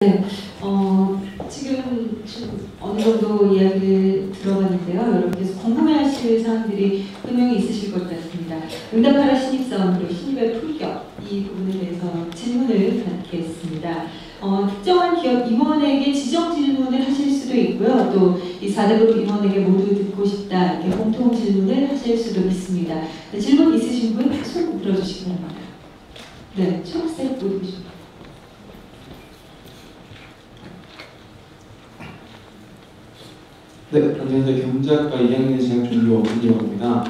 네, 지금 어느 정도 이야기를 들어봤는데요. 여러분께서 궁금해하실 사항들이 분명히 있으실 것 같습니다. 응답하라 신입사원 그리고 신입의 품격 이 부분에 대해서 질문을 받겠습니다. 특정한 기업 임원에게 지정 질문을 하실 수도 있고요. 또 이 4대그룹 임원에게 모두 듣고 싶다 이렇게 공통 질문을 하실 수도 있습니다. 네, 질문 있으신 분 손 들어주시기 바랍니다. 네, 초록색 보이십니다. 네, 안녕하세요. 경제학과 2학년 재학 중인 원근이입니다.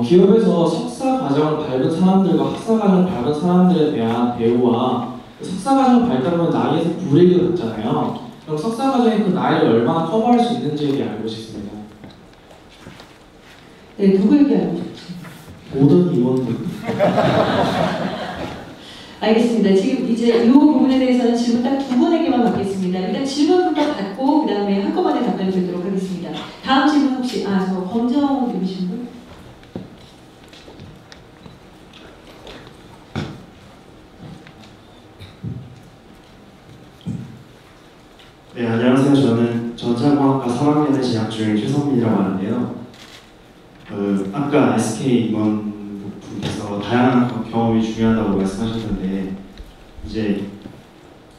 기업에서 석사 과정을 밟은 사람들과 학사 과정을 밟은 사람들에 대한 대우와 석사 과정을 밟다보면 나이에서 불이익을 받잖아요. 그럼 석사 과정에 그 나이를 얼마나 커버할 수 있는지에 대해 알고 싶습니다. 네, 누구에게 알고 싶습니다. 모든 임원들. 알겠습니다. 지금 이제 이 부분에 대해서는 질문 딱 두 분에게만 받겠습니다. 일단 질문부터 받고 그 다음에 한꺼번에 답변 드리도록 하겠습니다. 다음 질문 혹시 저 검정 입으신 분? 네, 안녕하세요. 저는 전자공학과 3학년에 재학 중인 최성민이라고 하는데요. 아까 SK 임원분께서 다양한 경험이 중요하다고 말씀하셨는데 이제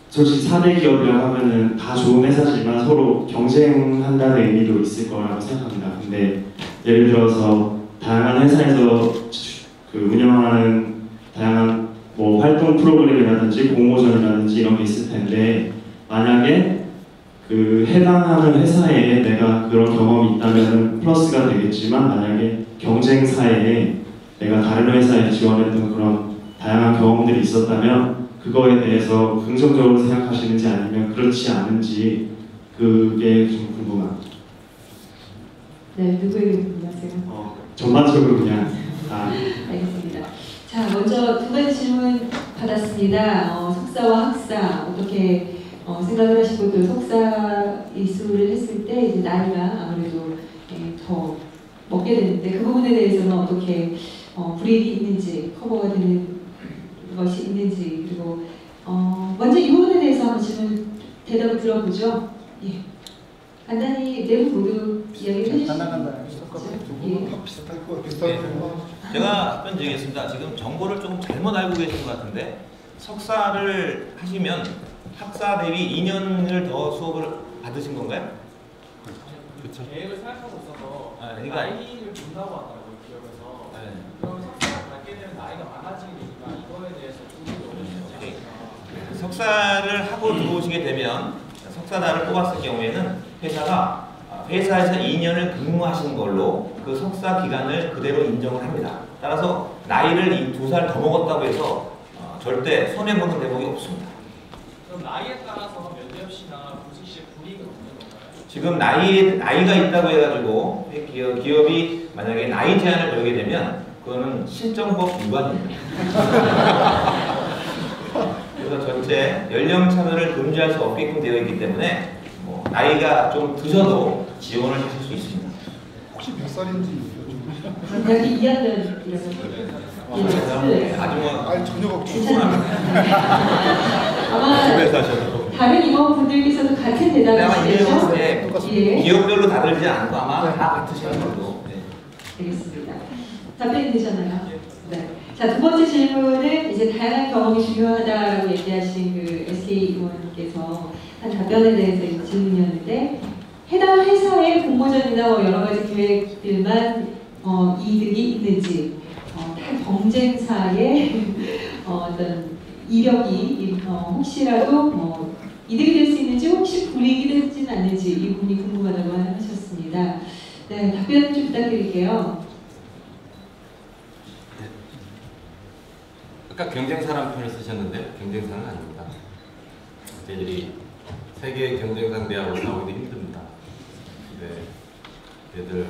솔직히 4대 기업이라고 하면은 다 좋은 회사지만 서로 경쟁한다는 의미도 있을 거라고 생각합니다. 근데 예를 들어서 다양한 회사에서 운영하는 다양한 뭐 활동 프로그램이라든지 공모전이라든지 이런 게 있을 텐데 만약에 그 해당하는 회사에 내가 그런 경험이 있다면 플러스가 되겠지만 만약에 경쟁사에 내가 다른 회사에 지원했던 그런 다양한 경험들이 있었다면 그거에 대해서 긍정적으로 생각하시는지 아니면 그렇지 않은지 그게 좀 궁금합니다. 네, 누구에게 궁금하세요? 전반적으로 그냥 알겠습니다. 자, 먼저 두 가지 질문 받았습니다. 석사와 학사 어떻게 생각을 하시고 또 석사 이수를 했을 때 이제 나이가 아무래도 더 먹게 되는데 그 부분에 대해서는 어떻게 불이익이 있는지 커버가 되는 것이 있는지 그리고 먼저 이 부분에 대해서 한번 질문 대답을 들어보죠. 예. 간단히 네 분 모두 이야기를 해주시죠. 제가 답변 드리겠습니다. 지금 정보를 조금 잘못 알고 계신 것 같은데 석사를 하시면 학사 대비 2년을 더 수업을 받으신 건가요? 그렇죠. 계획을 생각하고 있어서 그러니까 나이를 준다고 하더라고요, 기업에서. 그럼 석사를 받게 되면 나이가 많아지니까 이거에 대해서 석사를 하고 들어오시게 되면 석사자를 뽑았을 경우에는 회사에서 2년을 근무하신 걸로 그 석사 기간을 그대로 인정을 합니다. 따라서 나이를 2살 더 먹었다고 해서 절대 손해보는 대목이 없습니다. 그럼 나이에 따라서 면접시나 보직시에 불이익은 없는 건가요? 지금 나이가 있다고 해가지고 기업이 만약에 나이 제한을 걸게 되면 그거는 실정법 위반입니다. 그래서 전체 연령 차별을 금지할 수 없게끔 되어 있기 때문에 나이가 좀 드셔도 지원을 하실 수 있습니다. 혹시 몇 살인지 대학교 2학년이라서 아니 전혀 걱정 아마 다른 임원분들께서도 같은 대답이시겠죠? 네, 기업별로 다르지 않고 아마 다 같으실 걸로. 네. 알겠습니다. 답변이 되셨나요? 네. 자, 두 번째 질문은 이제 다양한 경험이 중요하다라고 얘기하신 그 SK 임원께서 한 답변에 대해서 질문이었는데 해당 회사의 공모전이나 여러 가지 계획들만 이득이 있는지 경쟁사의 어떤 이력이 혹시라도 이득이 될 수 있는지 혹시 불이익이 되지는 않는지 이 부분이 궁금하다고 하셨습니다. 네, 답변 좀 부탁드릴게요. 아까 경쟁사라는 표현을 쓰셨는데 경쟁사는 아닙니다. 저희들이 세계 경쟁 상대하고 싸우기 힘듭니다. 네, 얘들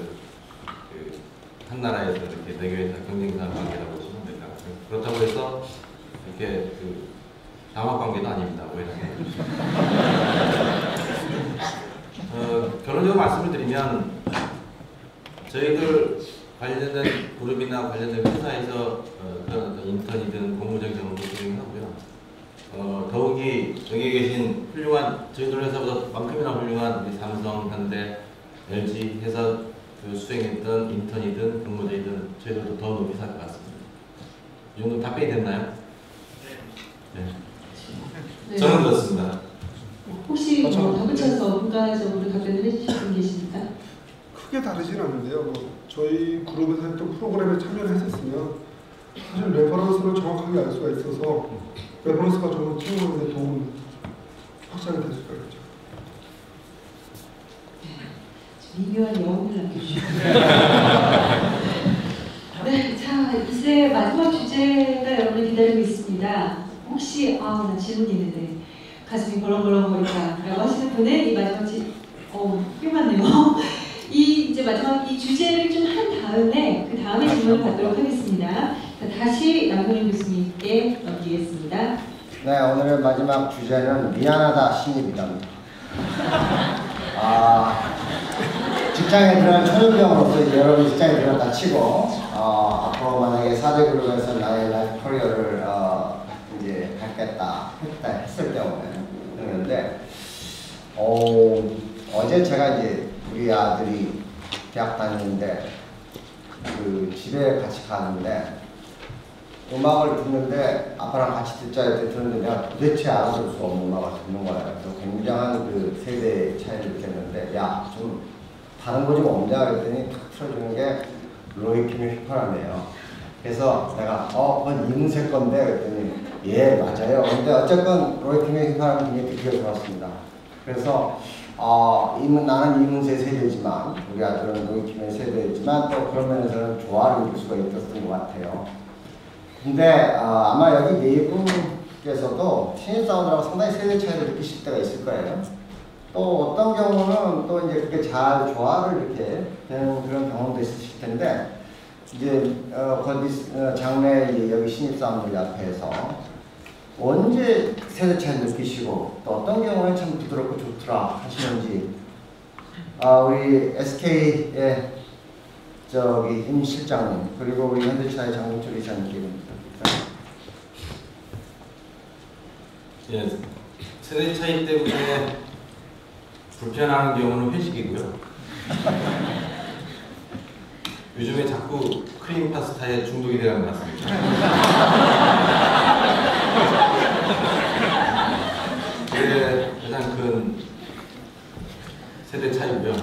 한 나라에서 이렇게 대결해서 경쟁사 관계라고 보시면 됩니다. 그렇다고 해서 이렇게 장학 관계도 아닙니다. 결론적으로 말씀을 드리면 저희들 관련된 그룹이나 관련된 회사에서 그런 어떤 인턴이든 공모전 경험도 진행하고요. 더욱이 여기 계신 훌륭한 저희들 회사보다만큼이나 훌륭한 우리 삼성, 현대, LG 회사 그 수행이든 인턴이든 근무자이든 저희들도 더 높이 살 것 같습니다. 이 정도 답변이 됐나요? 네. 네. 저는 그렇습니다. 혹시 뭐 덧붙여서 부가적으로 답변을 해주실 분 계십니까? 크게 다르진 않은데요. 뭐 저희 그룹에서 했던 프로그램에 참여를 했었으면 사실 레퍼런스를 정확하게 알 수가 있어서 레퍼런스가 정말 팀원에 도움 확장이 됐을 거겠죠. 미묘한 여운을 남겨주시고. 네, 자 이제 마지막 주제가 여러분을 기다리고 있습니다. 혹시 나 질문이 있는데 가슴이 벌렁벌렁거린다라고 하시는 분은 이 마지막 훌륭하네요. 이 이제 마지막 이 주제를 좀 한 다음에 그 다음에 질문을 받도록 하겠습니다. 자, 다시 남궁현 교수님께 넘기겠습니다. 네, 오늘의 마지막 주제는 미안하다 신입이다. 직장에 들어간 초년병으로서 이제 여러분 직장에 들어갔다 치고 앞으로 만약에 4대 그룹에서 나의 라이프 커리어를 이제 갖겠다 했을 경우에 어제 제가 이제 우리 아들이 대학 다니는데 그 집에 같이 가는데 음악을 듣는데 아빠랑 같이 듣자 이렇게 듣는데 내가 도대체 알아들 수 없는 음악을 듣는 거예요. 그래서 굉장한 그 세대 차이를 느꼈는데 야 좀 다른 거 좀 없냐 그랬더니 탁 틀어주는 게 로이 킴의 휘파람이에요. 그래서 내가 그건 이문세 건데 그랬더니 예 맞아요. 근데 어쨌건 로이 킴의 휘파람은 굉장히 듣기가 좋았습니다. 그래서 나는 이문세 세대지만 우리 아들은 로이 킴의 세대지만 또 그런 면에서는 조화를 이룰 수가 있었던 것 같아요. 근데 아마 여기 내부께서도 신입사원들하고 상당히 세대 차이를 느끼실 때가 있을 거예요. 또 어떤 경우는 또 이제 그게 잘 조화를 이렇게 되는 그런 경험도 있으실 텐데 이제 장래 여기 신입사원들 앞에서 언제 세대 차이를 느끼시고 또 어떤 경우에 참 부드럽고 좋더라 하시는지 우리 SK의 임 실장님 그리고 우리 현대차의 장동철 이사님께 예, 세대 차이 때문에 불편한 경우는 회식이고요. 요즘에 자꾸 크림 파스타에 중독이 되는 것 같습니다. 그게 가장 큰 세대 차이고요.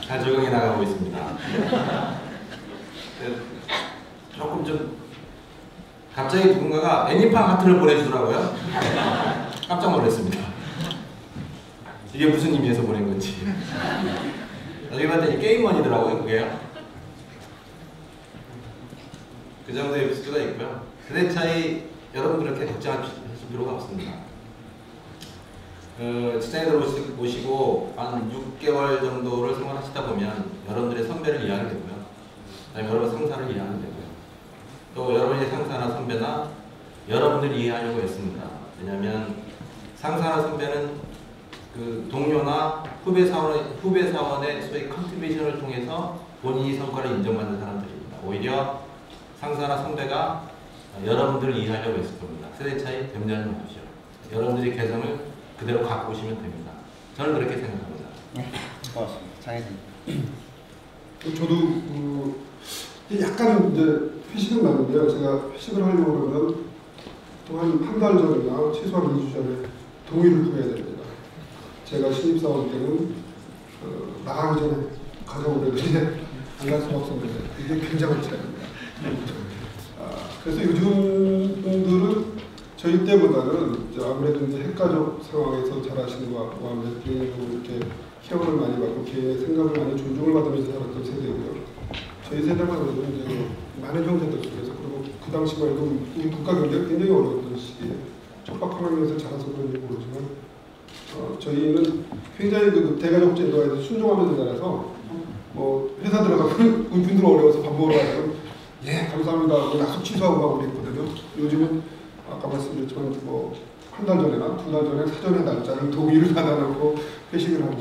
잘 적응해 나가고 있습니다. 조금 좀 갑자기 누군가가 애니팡 하트를 보내주더라고요. 깜짝 놀랐습니다. 이게 무슨 의미에서 보낸 건지. 나중에 봤더니 게임원이더라고요, 그게요. 그 정도의 에피소드가 있고요. 세대 차이 여러분 그렇게 걱정하실 필요가 없습니다. 직장에 들어오시고 한 6개월 정도를 생활하시다 보면 여러분들의 선배를 이해하게 되고요. 여러분 상사를 이해하게 되고요. 또 여러분의 상사나 선배나 여러분들을 이해하려고 했습니다. 왜냐하면 상사나 선배는 그 동료나 후배 사원의 소위 컨트리뷰션을 통해서 본인이 성과를 인정받는 사람들입니다. 오히려 상사나 선배가 여러분들을 이해하려고 했을 겁니다. 세대 차이 염려하지 마십시오. 여러분들의 개성을 그대로 갖고 오시면 됩니다. 저는 그렇게 생각합니다. 네, 고맙습니다. 장혜진. 저도 약간 이제 회식은 맞는데요. 제가 회식을 하려고 그러면 또 한 달 전이나 최소한 2주 전에 동의를 구해야 됩니다. 제가 신입사원 때는 나가기 전에 가자고 그랬는데 안 갈 수가 없었는데 이게 굉장한 차이입니다. 그래서 요즘 분들은 저희 때보다는 이제 아무래도 이제 핵가족 상황에서 자라신 것 같고 아무래도 개인적으로 이렇게 케어를 많이 받고 개인의 생각을 많이 존중을 받으면서 살았던 세대고요. 저희 세대만 해도 이제 많은 형제들 속에서 그리고 그 당시만 해도 우리 국가 경제가 굉장히 어려웠던 시기에 척박한 환경에서 자라서 그런지 모르지만 저희는 굉장히 그 대가족 제도에 순종하면서 자라서 뭐 회사 들어가면 우리 분들 어려워서 밥 먹으러 가면 예 감사합니다 하고 약속 취소하고 가고 그랬거든요. 요즘은 아까 말씀드렸지만 뭐 한 달 전에나 두 달 전에 사전에 날짜를 동의를 받아놓고 회식을 하고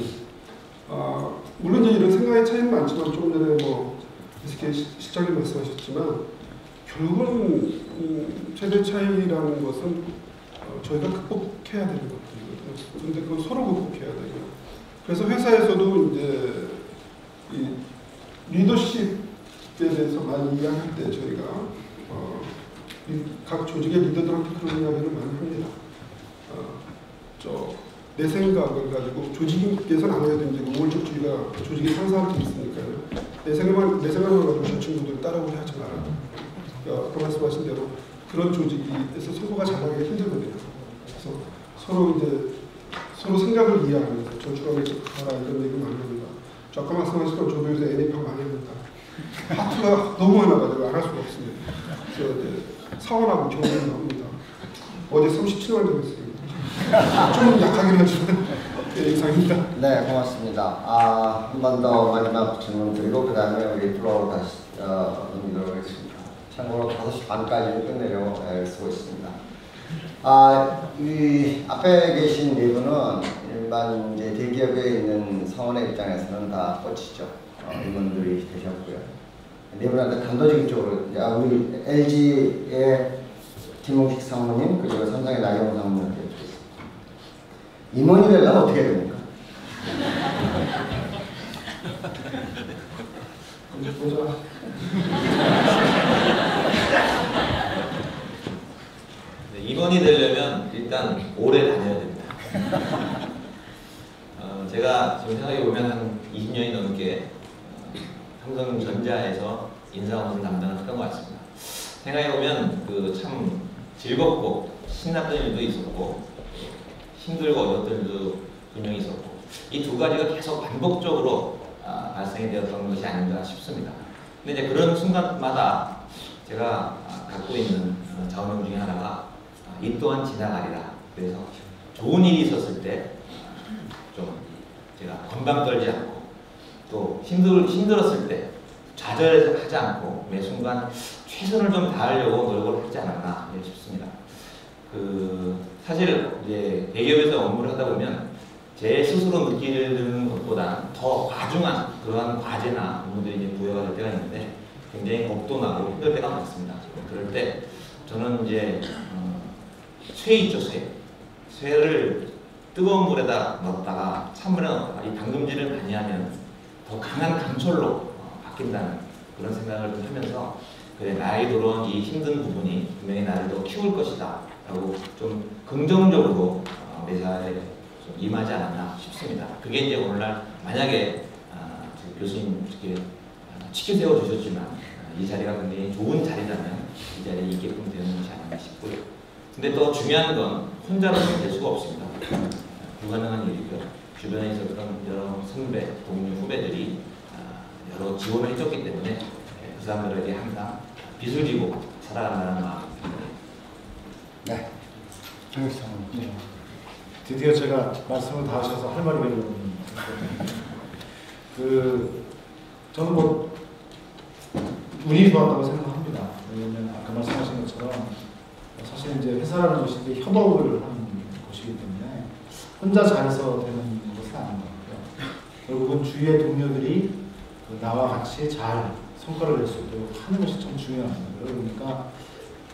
물론 이제 이런 생각의 차이는 많지만 조금 전에 뭐 SK 실장님 말씀하셨지만 결국은 세대 차이라는 것은 저희가 극복해야 되는 것들이거든요. 그런데 그건 서로 극복해야 되고요. 그래서 회사에서도 이제 이 리더십에 대해서 많이 이야기할 때 저희가 각 조직의 리더들한테 그런 이야기를 많이 합니다. 내 생각을 가지고 조직에서는 아무래도 이제 우월적주의가 조직의 상사한테 있으니까요. 내 생각을 가지고 저 친구들 따라오게 하지 마라. 아까 말씀하신 대로 그런 조직에서 선거가 잘하기가 힘들거든요. 그래서 서로 생각을 이해하면서 저축하면서 가라 이런 얘기 많이 합니다. 저 아까 말씀하신 것처럼 저도 요새 애니팡 많이 합니다. 하트가 너무 많아가지고 안 할 수가 없습니다. 그래서 이제 사원하고 경험을 합니다. 어제 37만 점 했어요. 좀 약하긴 하지만 이상입니다. 네, 고맙습니다. 한 번 더 마지막 질문 드리고 그 다음에 우리 플로어로 다시 넘기도록 하겠습니다. 참고로 5시 반까지는 끝내려고 쓰고 있습니다. 이 앞에 계신 네 분은 일반 이제 대기업에 있는 사원의 입장에서는 다 꽂히죠. 임원들이 되셨고요. 네 분한테 단도직입적으로 우리 LG의 김홍식 상무님 그리고 삼성의 나경원 상무님한테 여쭙겠습니다. 임원이 되려면 어떻게 해야 됩니까? 보자. 네, 임원이 되려면 일단 오래 다녀야 됩니다. 제가 지금 생각해보면 한 20년이 넘게 삼성전자에서 인사원을 담당했던 것 같습니다. 생각해보면 참 즐겁고 신났던 일도 있었고 힘들고 어려웠던 일도 분명히 있었고 이 두 가지가 계속 반복적으로 발생이 되었던 것이 아닌가 싶습니다. 근데 이제 그런 순간마다 제가 갖고 있는 자원명 중에 하나가 이 또한 지나가리라. 그래서 좋은 일이 있었을 때 좀 제가 건방 떨지 않고 또 힘들었을 때 좌절하지 않고 매 순간 최선을 좀 다하려고 노력을 하지 않았나 싶습니다. 사실 이제 대기업에서 업무를 하다 보면 제 스스로 느끼는 것보다 더 과중한 그러한 과제나 업무들이 이제 부여가 될 때가 있는데 굉장히 겁도 나고 힘들 때가 많습니다. 그럴 때 저는 이제 쇠 있죠, 쇠를 뜨거운 물에다 넣었다가 찬물에 넣었다가 이 담금질을 많이 하면 더 강한 강철로 바뀐다는 그런 생각을 좀 하면서 그래 나이 들어온 이 힘든 부분이 분명히 나를 더 키울 것이다 라고 좀 긍정적으로 매사에 좀 임하지 않았나 싶습니다. 그게 이제 오늘날 만약에 교수님 이렇게 치켜 세워 주셨지만 이 자리가 굉장히 좋은 자리라면 이 자리에 있게끔 되는 것이 아닌가 싶고요. 근데 또 중요한 건 혼자로는 될 수가 없습니다. 불가능한 일이고요. 주변에 있었던 여러 선배, 동료, 후배들이 여러 지원을 해줬기 때문에 그 사람들에게 항상 빚을 지고 살아간다는 마음입니다. 네. 드디어 제가 말씀을 다 하셔서 할 말이 별로 저는 운이 좋았다고 생각합니다. 왜냐면 아까 말씀하신 것처럼 사실 이제 회사라는 것이 이제 협업을 하는 곳이기 때문에 혼자 잘해서 되는 것은 아닌 것 같고요. 결국은 주위의 동료들이 나와 같이 잘 성과를 낼 수 있도록 하는 것이 참 중요합니다. 그러니까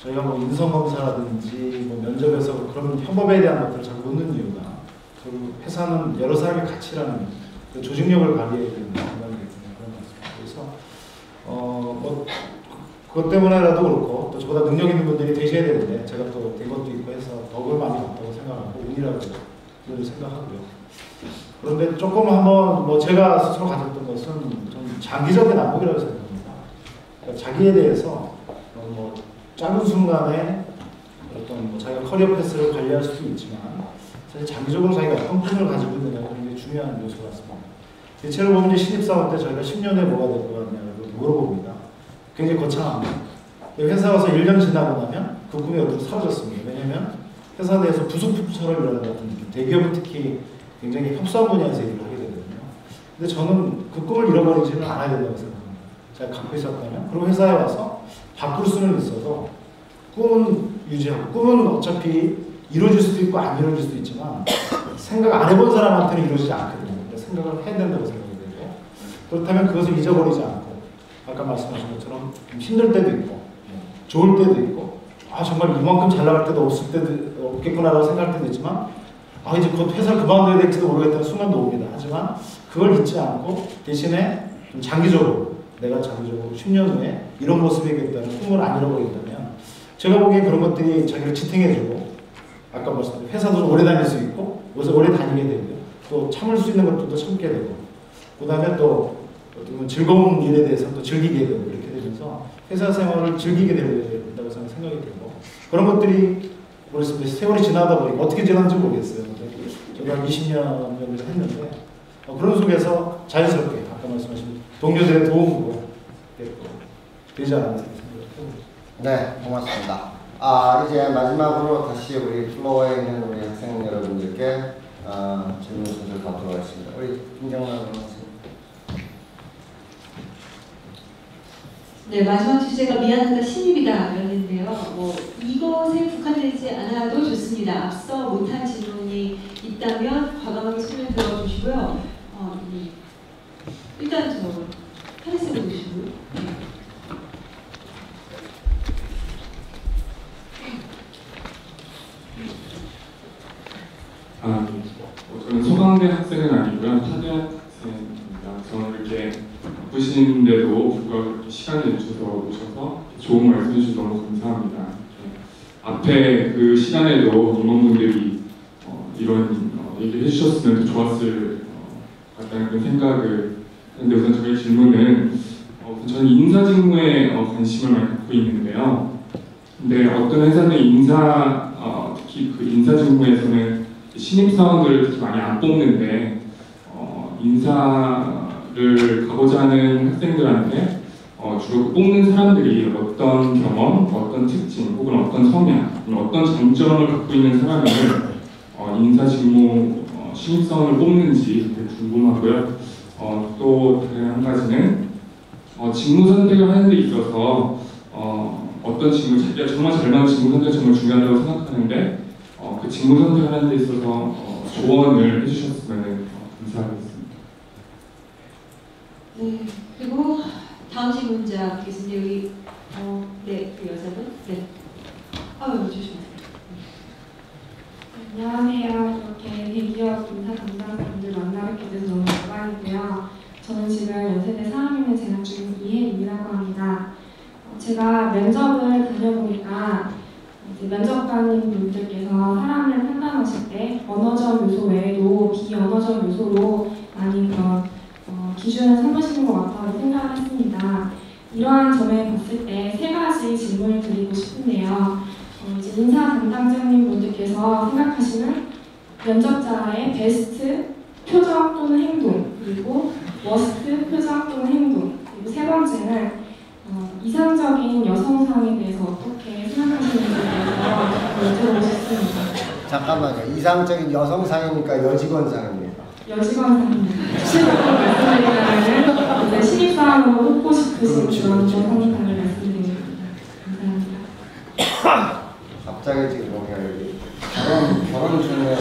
저희가 인성검사라든지 면접에서 그런 협업에 대한 것들을 잘 묻는 이유가 결국 회사는 여러 사람이 같이 일하는 조직력을 발휘해야 되는 생각이 드는 그런 말씀입니다. 그래서 그것 때문에라도 그렇고 또 저보다 능력 있는 분들이 되셔야 되는데 제가 또 된 것도 있고 해서 덕을 많이 봤다고 생각하고 운이라고 생각하고요. 그런데 조금 한번 제가 스스로 가졌던 것은 좀 장기적인 안목이라고 생각합니다. 그러니까 자기에 대해서 짧은 순간에 어떤 자기가 커리어 패스를 관리할 수도 있지만 사실 장기적으로 자기가 어떤 꿈을 가지고 있느냐가 굉장히 중요한 요소 같습니다. 대체로 보면 신입사원 때 저희가 10년에 뭐가 될 것 같냐고 물어봅니다. 굉장히 거창합니다. 회사 와서 1년 지나고 나면 그 꿈이 어디로 사라졌습니다. 왜냐하면 회사 내에서 부속품처럼 일하는 것 같은 느낌. 대기업은 특히 굉장히 협소한 분야에서 일을 하게 되거든요. 근데 저는 그 꿈을 잃어버리지는 않아야 된다고 생각합니다. 제가 갖고 있었다면. 그리고 회사에 와서 바꿀 수는 있어도 꿈은 유지하고 꿈은 어차피 이루어질 수도 있고 안 이루어질 수도 있지만 생각 안 해본 사람한테는 이루어지지 않거든요. 생각을 해야 된다고 생각이 되고 그렇다면 그것을 잊어버리지 않고 아까 말씀하신 것처럼 힘들 때도 있고 좋을 때도 있고 정말 이만큼 잘 나갈 때도 없겠구나라고 생각할 때도 있지만 이제 곧 회사를 그만둬야 될지도 모르겠다는 순간도 옵니다. 하지만 그걸 잊지 않고 대신에 좀 장기적으로 내가 장기적으로 10년 후에 이런 모습이겠다는 꿈을 안 잃어버린다면 제가 보기엔 그런 것들이 자기를 지탱해주고 아까 말씀드린 회사도 좀 오래 다닐 수 있고 오래 다니게 되고요. 또 참을 수 있는 것들도 참게 되고 그 다음에 또 어떤 즐거운 일에 대해서 또 즐기게 되고 이렇게 되면서 회사 생활을 즐기게 된다고 생각이 되고 그런 것들이 모르겠습니다. 세월이 지나다 보니까 어떻게 지났는지 모르겠어요. 저도 한 20년 했는데 그런 속에서 자연스럽게 아까 말씀하신 동료들의 도움으로 되지 않았나 생각합니다. 네, 고맙습니다. 이제 마지막으로 다시 우리 플로어에 있는 우리 학생 여러분들께 질문 순서를 갖도록 하겠습니다. 우리 김정란 선생님. 네, 마지막 주제가 미안하다 신입이다 였는데요. 이것에 국한되지 않아도 좋습니다. 앞서 못한 질문이 있다면 과감하게 손을 들어주시고요. 일단 저 파리스 보시고요. 저는 소강대 학생은 아니고요. 타대 학생입니다. 저는 이렇게 바쁘신데도 불구하고 이렇게 시간을 내주셔서 오셔서 좋은 말씀 해주셔서 너무 감사합니다. 앞에 그 시간에도 임원분들이 이런 얘기를 해주셨으면 더 좋았을 것 같다는 그런 생각을 했는데 우선 저희 질문은 저는 인사직무에 관심을 많이 갖고 있는데요. 근데 어떤 회사는 특히 그 인사직무에서는 신입사원들을 특히 많이 안 뽑는데 인사를 가고자 하는 학생들한테 주로 뽑는 사람들이 어떤 경험, 어떤 특징, 혹은 어떤 성향, 어떤 장점을 갖고 있는 사람을 인사직무 신입사원을 뽑는지 궁금하고요. 또 다른 한 가지는 직무 선택을 하는 데 있어서 어떤 직무, 자기가 정말 잘 맞는 직무 선택이 정말 중요하다고 생각하는데 그 직무 선택을 하는 데 있어서 조언을 해주셨으면 감사하겠습니다. 네, 그리고 다음 질문자 보겠습니다. 여기 네, 그 여자분. 네. 조심하세요. 안녕하세요. 이렇게 대기업 인사 담당자분들 만나뵙게 돼서 너무 영광이고요. 저는 지금 연세대 4학년에 재학 중인 이혜림이라고 합니다. 제가 면접을 다녀보니까 면접관님 분들께서 사람을 판단하실 때 언어적 요소 외에도 비언어적 요소로 많이 그런 기준을 삼으시는 것 같다고 생각을 했습니다. 이러한 점에 봤을 때 세 가지 질문을 드리고 싶은데요. 이제 인사 담당자님 분들께서 생각하시는 면접자의 베스트 표정 또는 행동, 그리고 워스트 표정 또는 행동, 그리고 세 번째는 이상적인 여성상에 대해서 어떻게 생각하시는지에 대해서 여쭤보고 싶습니다. 잠깐만요. 이상적인 여성상입니까? 여직원상입니까? 여직원상입니다. 구체적으로 말씀드리자면 이제 신입사원으로 뽑고 싶으신 그런 여성상을 말씀드립니다. 감사합니다. 갑자기 지금 뭐냐 결혼 중에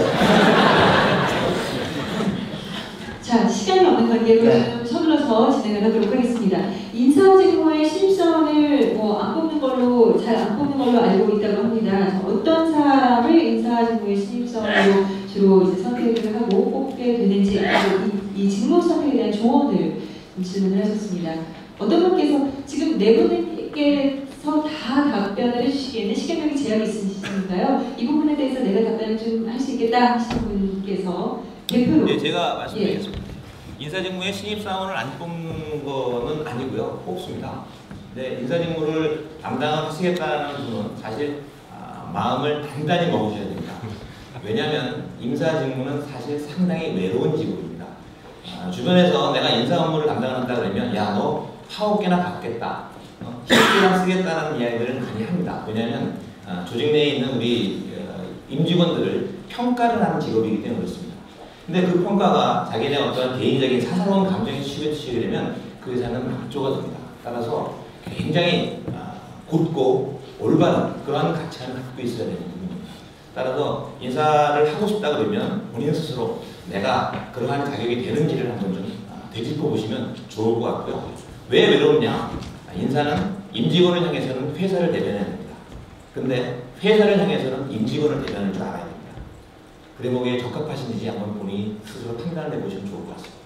자, 시간이 없는 관계로 네. 좀 서둘러서 진행을 하도록 하겠습니다. 인사직무의 신입사원을 안 뽑는 걸로 잘 안 뽑는 걸로 알고 있다고 합니다. 어떤 사람을 인사직무의 신입사원으로 주로 이제 선택을 하고 뽑게 되는지 이 직무 선택에 대한 조언을 좀 질문을 하셨습니다. 어떤 분께서 지금 네 분께서 다 답변을 해주시기에는 시간력이 제약이 있으신가요? 이 부분에 대해서 내가 답변을 좀 할 수 있겠다 하시는 분께서 대표로. 네, 제가 말씀드리겠습니다. 인사직무에 신입사원을 안 뽑는 거는 아니고요. 뽑습니다. 근데 인사직무를 담당하시겠다는 분은 사실 마음을 단단히 먹으셔야 됩니다. 왜냐하면 인사직무는 사실 상당히 외로운 직업입니다. 주변에서 내가 인사 업무를 담당한다 그러면 야, 너 파업계나 받겠다, 힘이나 쓰겠다는 이야기들을 많이 합니다. 왜냐하면 조직 내에 있는 우리 임직원들을 평가를 하는 직업이기 때문에 그렇습니다. 근데 그 평가가 자기네 어떤 개인적인 사사로운 감정에 치우치게 되면 그 회사는 낙조가 됩니다. 따라서 굉장히 곧고 올바른 그러한 가치를 갖고 있어야 되는 부분입니다. 따라서 인사를 하고 싶다 그러면 본인 스스로 내가 그러한 자격이 되는지를 한번 좀 되짚어 보시면 좋을 것 같고요. 왜 외롭냐? 인사는 임직원을 향해서는 회사를 대변해야 됩니다. 근데 회사를 향해서는 임직원을 대변할 줄 알아야 됩니다. 그 대목에 적합하신지 한번 본인이 스스로 판단을 해보시면 좋을 것 같습니다.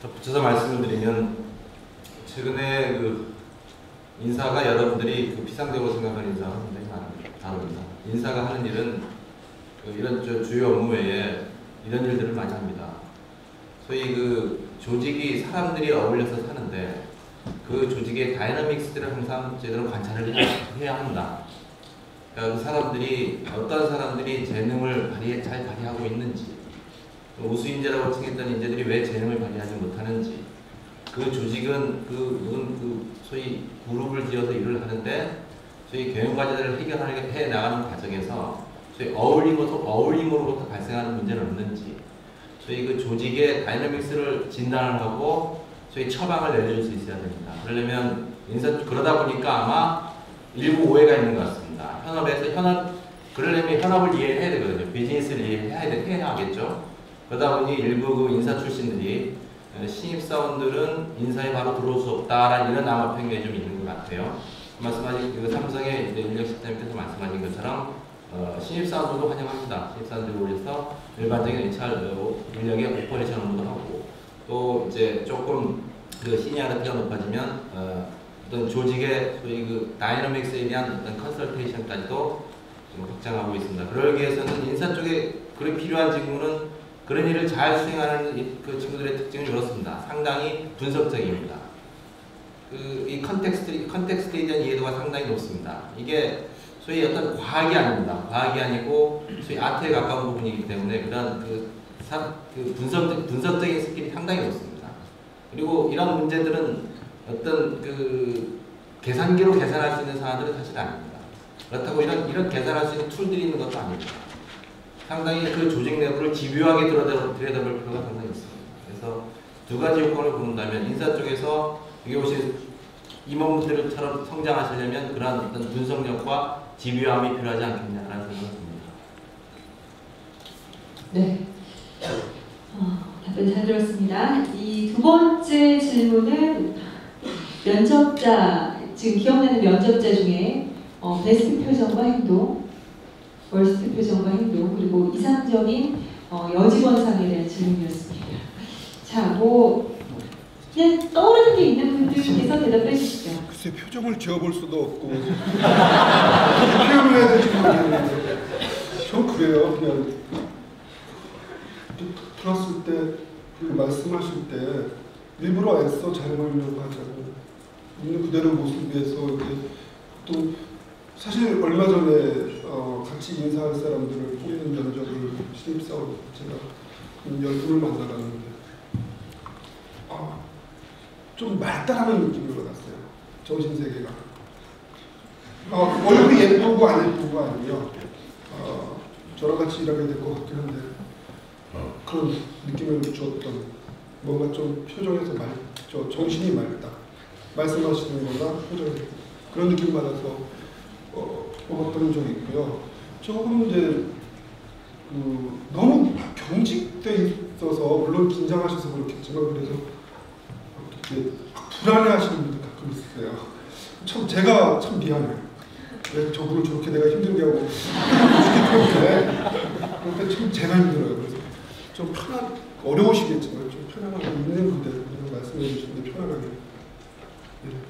붙여서 말씀을 드리면 최근에 인사가 여러분들이 피상적으로 생각하는 인사가 굉장히 다릅니다. 인사가 하는 일은 이런 주요 업무 외에 이런 일들을 많이 합니다. 소위 조직이 사람들이 어울려서 사는데 그 조직의 다이나믹스들을 항상 제대로 관찰을 해야 한다. 그러니까 그 사람들이 어떤 사람들이 재능을 잘 발휘하고 있는지, 우수인재라고 칭했던 인재들이 왜 재능을 발휘하지 못하는지, 그 조직은 소위 그룹을 지어서 일을 하는데 소위 경영과제들을 해결해 나가는 과정에서 소위 어울림으로부터 발생하는 문제는 없는지, 소위 그 조직의 다이나믹스를 진단을 하고 소위 처방을 내려줄 수 있어야 됩니다. 그러려면 그러다 보니까 아마 일부 오해가 있는 것 같습니다. 그러려면 현업을 이해해야 되거든요. 비즈니스를 이해해야 하겠죠. 그러다 보니 일부 인사 출신들이 신입사원들은 인사에 바로 들어올 수 없다라는 이런 암호평이 좀 있는 것 같아요. 말씀하신 삼성의 인력 실장님께서 말씀하신 것처럼 신입사원들도 환영합니다. 신입사원들이 올려서 일반적인 HR 인력의 오퍼레이션 업무도 하고, 또 이제 조금 시니어리티가 높아지면 어떤 조직의 소위 다이너믹스에 대한 어떤 컨설테이션까지도 지금 확장하고 있습니다. 그러기 위해서는 인사 쪽에 그런 필요한 직무는 그런 일을 잘 수행하는 그 친구들의 특징은 이렇습니다. 상당히 분석적입니다. 이 컨텍스트에 대한 이해도가 상당히 높습니다. 이게 소위 어떤 과학이 아닙니다. 과학이 아니고 소위 아트에 가까운 부분이기 때문에 그런 분석적인 스킬이 상당히 높습니다. 그리고 이런 문제들은 어떤 계산기로 계산할 수 있는 사안들은 사실 아닙니다. 그렇다고 이런 계산할 수 있는 툴들이 있는 것도 아닙니다. 상당히 그 조직 내부를 집요하게 들여다볼 필요가 상당히 있습니다. 그래서 두 가지 요건을 본다면 인사 쪽에서 여기 오신 임원분들처럼 성장하시려면 그러한 어떤 분석력과 집요함이 필요하지 않겠냐라는 생각을 듭니다. 네. 답변 잘 들었습니다. 이 두 번째 질문은 면접자, 지금 기억나는 면접자 중에 베스트 표정과 행동, 월스트 표정과 행동, 그리고 이상적인 여직원상에 대한 질문이었습니다. 자, 그냥 떠오르는 게 있는 분들께서 대답해 주시죠. 글쎄, 표정을 지어볼 수도 없고 어떻게 표현을 해야 될지 모르겠는데 전 그래요. 그냥 들었을 때 말씀하실 때 일부러 애써 잘 보이려고 하지 않고 있는 그대로 모습에서 또 사실 얼마 전에 같이 인사할 사람들을 뽑는 면접을 신입사원 제가 10분을 만나봤는데 좀 말다하는 느낌을 받았어요. 정신세계가. 얼굴이 예쁘고 안 예쁘고 아니요. 저랑 같이 일하게 될 것 같긴 한데 그런 느낌을 주었던 뭔가 좀 표정에서 정신이 맑다. 말씀하시는 거나 표정에서 그런 느낌 받아서 뽑았던 적이 있고요. 조금 이제 너무 경직돼 있어서 물론 긴장하셔서 그렇겠지만 그래서 이렇게 불안해하시는 분들 가끔 있어요. 참 제가 참 미안해요. 왜 저분을 저렇게 내가 힘들게 하고 그럴 때 참 제가 힘들어요. 그래서 좀 어려우시겠지만 좀 편안하게 있는 그대로 말씀해 주시는데 편안하게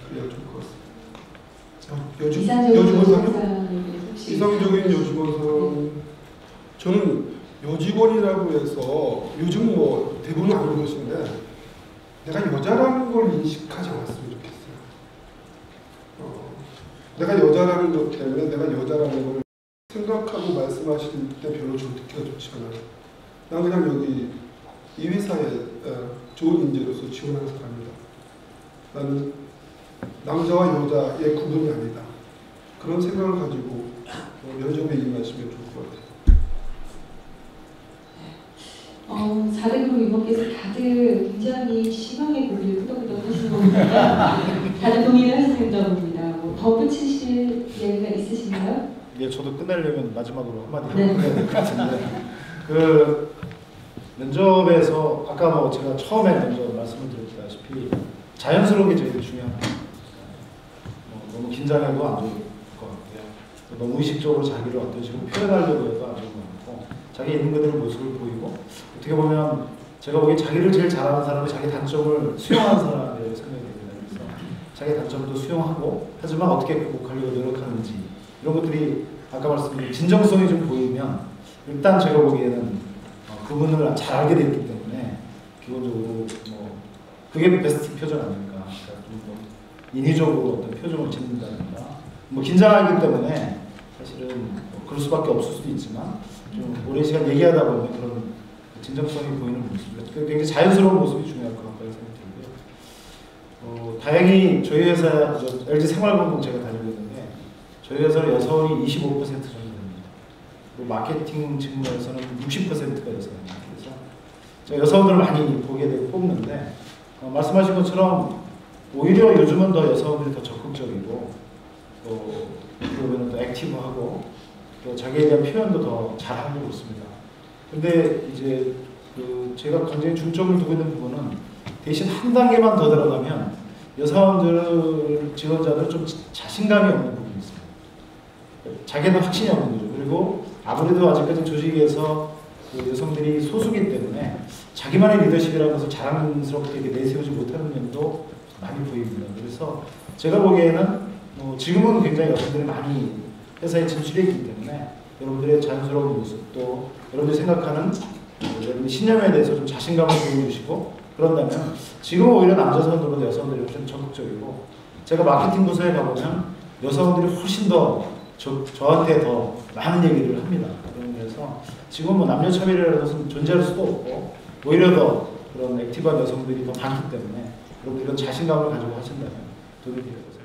그래야 좋을 것 같습니다. 여직원상 이상적인 여직원상 저는 여직원이라고 해서 요즘 대부분 안 그러시는데 내가 여자라는 걸 인식하지 않았으면 좋겠어요. 내가 여자라는 것 때문에 내가 여자라는 걸 생각하고 말씀하실 때 별로 듣기가 좋지 않아요. 난 그냥 여기 이 회사에 좋은 인재로서 지원하는 사람이다. 나는 남자와 여자의 구분이 아니다. 그런 생각을 가지고 면접에 임하시면 좋을 것 같아요. 400명 이모께서 다들 굉장히 심하게 고개를 끄덕끄덕 하시는 거 보니까 다들 동의를 하시는가 봅니다. 덧붙이실 얘기가 있으신가요? 예, 저도 끝내려면 마지막으로 한마디 네. 해야 될 것 같은데 면접에서 아까 제가 처음에 먼저 말씀을 드렸다시피 자연스러운 게 제일 중요합니다. 긴장해도 안 좋을 것 같고요. 너무 의식적으로 자기를 어떤 식으로 표현하려고 해도 안 좋은 것 같고 자기 있는 그대로 모습을 보이고 어떻게 보면 제가 보기엔 자기를 제일 잘하는 사람이 자기 단점을 수용하는 사람이라고 생각이 됩니다. 그래서 자기 단점도 수용하고 하지만 어떻게 극복하려고 노력하는지 이런 것들이 아까 말씀드린 진정성이 좀 보이면 일단 제가 보기에는 그분을 잘 알게 됐기 때문에 기본적으로 뭐 그게 베스트 표정 아닐까. 그러니까 좀 인위적으로 어떤 표정을 짓는다든가 뭐 긴장하기 때문에 사실은 뭐 그럴 수밖에 없을 수도 있지만 좀 오랜 시간 얘기하다 보면 그런 진정성이 보이는 모습, 굉장히 자연스러운 모습이 중요할 것 같다고 생각이 들고요. 다행히 저희 회사 LG 생활건강 제가 다니고 있는데 저희 회사는 여성이 25% 정도 됩니다. 그리고 마케팅 직무에서는 60%가 여성입니다. 그래서 여성들을 많이 보게 되고 뽑는데 말씀하신 것처럼 오히려 요즘은 더 여성들이 더 적극적이고 또 그러면 더 액티브하고 또 자기에 대한 표현도 더 잘하고 있습니다. 근데 이제 제가 굉장히 중점을 두고 있는 부분은 대신 한 단계만 더 들어가면 여성들 지원자들 좀 자신감이 없는 부분이 있습니다. 자기는 확신이 없는 거죠. 그리고 아무래도 아직까지 조직에서 여성들이 소수기 때문에 자기만의 리더십이라는 것을 자랑스럽게 내세우지 못하는 면도 많이 보입니다. 그래서 제가 보기에는 지금은 굉장히 여성들이 많이 회사에 진출해 있기 때문에 여러분들의 자연스러운 모습도 여러분들이 생각하는 여러분의 신념에 대해서 좀 자신감을 보여주시고 그런다면 지금은 오히려 남자 선수보다 여성들이 훨씬 적극적이고 제가 마케팅 부서에 가보면 여성들이 훨씬 더 저한테 더 많은 얘기를 합니다. 그래서 지금 뭐 남녀 차별이라는 것은 존재할 수도 없고 오히려 더 그런 액티브한 여성들이 더 많기 때문에 여러분들이 자신감을 가지고 하신다면 도움이 되리라고 생각합니다.